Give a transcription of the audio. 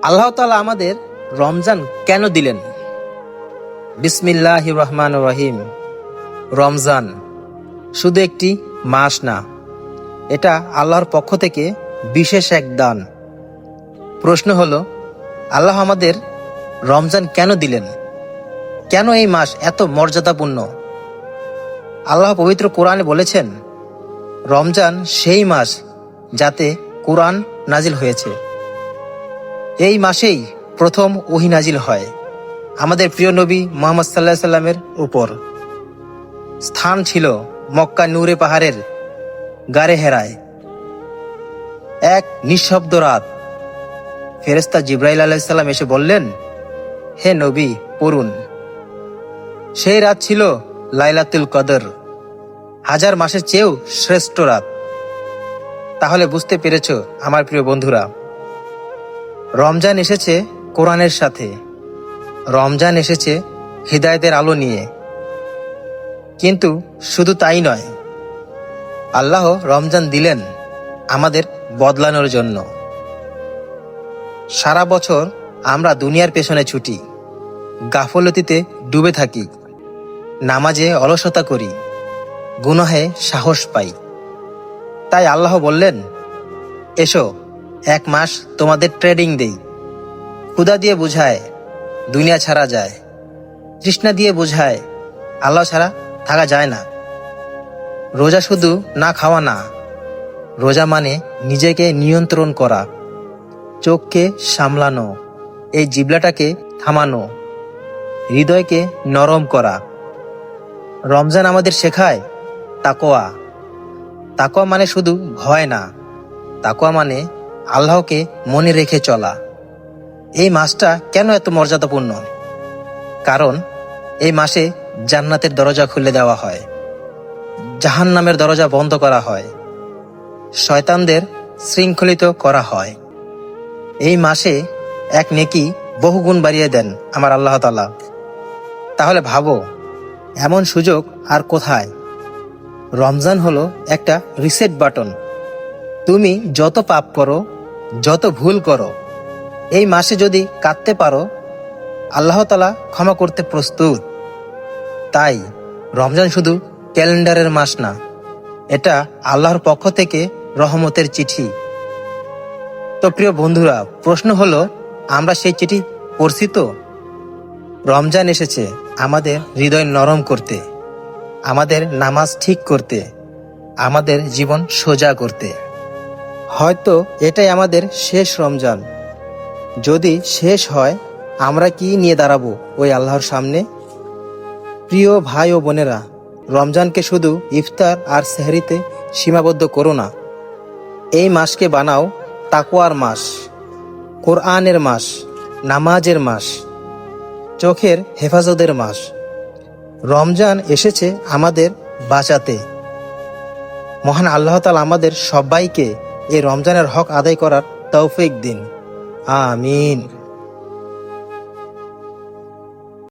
আল্লাহ তাআলা আমাদের রমজান কেন দিলেন? বিসমিল্লাহির রহমানির রহিম। রমজান শুধু একটি মাস না, এটা আল্লাহর পক্ষ থেকে বিশেষ এক দান। প্রশ্ন হলো, আল্লাহ আমাদের রমজান কেন দিলেন? কেন এই মাস এত মর্যাদাপূর্ণ? আল্লাহ পবিত্র কোরআনে বলেছেন, রমজান সেই মাস যাতে কোরআন নাজিল হয়েছে। এই মাসেই প্রথম ওহী নাজিল হয় আমাদের প্রিয় নবী মুহাম্মদ সাল্লাল্লাহু আলাইহি সাল্লামের উপর। স্থান ছিল মক্কা নূরে পাহাড়ের গারে হেরায়। এক নিঃশব্দ রাত, ফেরেশতা জিবরাইল আলাইহিস সালাম এসে বললেন, হে নবী, পড়ুন। সেই রাত ছিল লাইলাতুল কদর, হাজার মাসের চেয়েও শ্রেষ্ঠ রাত। তাহলে বুঝতে পেরেছ আমার প্রিয় বন্ধুরা, রমজান এসেছে কোরআনের সাথে, রমজান এসেছে হিদায়াতের আলো নিয়ে। কিন্তু শুধু তাই নয়, আল্লাহ রমজান দিলেন আমাদের বদলানোর জন্য। সারা বছর আমরা দুনিয়ার পেছনে ছুটি, গাফলতিতে ডুবে থাকি, নামাজে অলসতা করি, গুনাহে সাহস পাই। তাই আল্লাহ বললেন, এসো এক মাস তোমাদের ট্রেডিং দেই। ক্ষুধা দিয়ে বুঝায় দুনিয়া ছাড়া যায়, তৃষ্ণা দিয়ে বুঝায় আল্লাহ ছাড়া থাকা যায় না। রোজা শুধু না খাওয়া না, রোজা মানে নিজেকে নিয়ন্ত্রণ করা, চোখকে সামলানো, এই জিহ্বাটাকে থামানো, হৃদয়কে নরম করা। রমজান আমাদের শেখায় তাকওয়া। তাকওয়া মানে শুধু ভয় না, তাকওয়া মানে আল্লাহকে মনে রেখে চলা। এই মাসটা কেন এত মর্যাদাপূর্ণ? কারণ এই মাসে জান্নাতের দরজা খুলে দেওয়া হয়, জাহান্নামের দরজা বন্ধ করা হয়, শয়তানদের শৃঙ্খলিত করা হয়। এই মাসে এক নেকি বহুগুণ বাড়িয়ে দেন আমার আল্লাহ তাআলা। তাহলে ভাবো, এমন সুযোগ আর কোথায়? রমজান হলো একটা রিসেট বাটন। তুমি যত পাপ করো, যত ভুল করো, এই মাসে যদি কাঁদতে পারো, আল্লাহ তাআলা ক্ষমা করতে প্রস্তুত। তাই রমজান শুধু ক্যালেন্ডারের মাস না, এটা আল্লাহর পক্ষ থেকে রহমতের চিঠি। তো প্রিয় বন্ধুরা, প্রশ্ন হলো, আমরা সেই চিঠি পড়ছি তো? রমজান এসেছে আমাদের হৃদয় নরম করতে, আমাদের নামাজ ঠিক করতে, আমাদের জীবন সোজা করতে। হয়তো এটাই আমাদের শেষ রমজান। যদি শেষ হয়, আমরা কি নিয়ে দাঁড়াবো ওই আল্লাহর সামনে? প্রিয় ভাই ও বোনেরা, রমজানকে শুধু ইফতার আর সেহরিতে সীমাবদ্ধ করো না। এই মাসকে বানাও তাকওয়ার মাস, কোরআনের মাস, নামাজের মাস, চোখের হেফাজতের মাস। রমজান এসেছে আমাদের বাঁচাতে। মহান আল্লাহ তাআলা আমাদের সবাইকে এই রমজানের হক আদায় করার তৌফিক দিন। আমিন।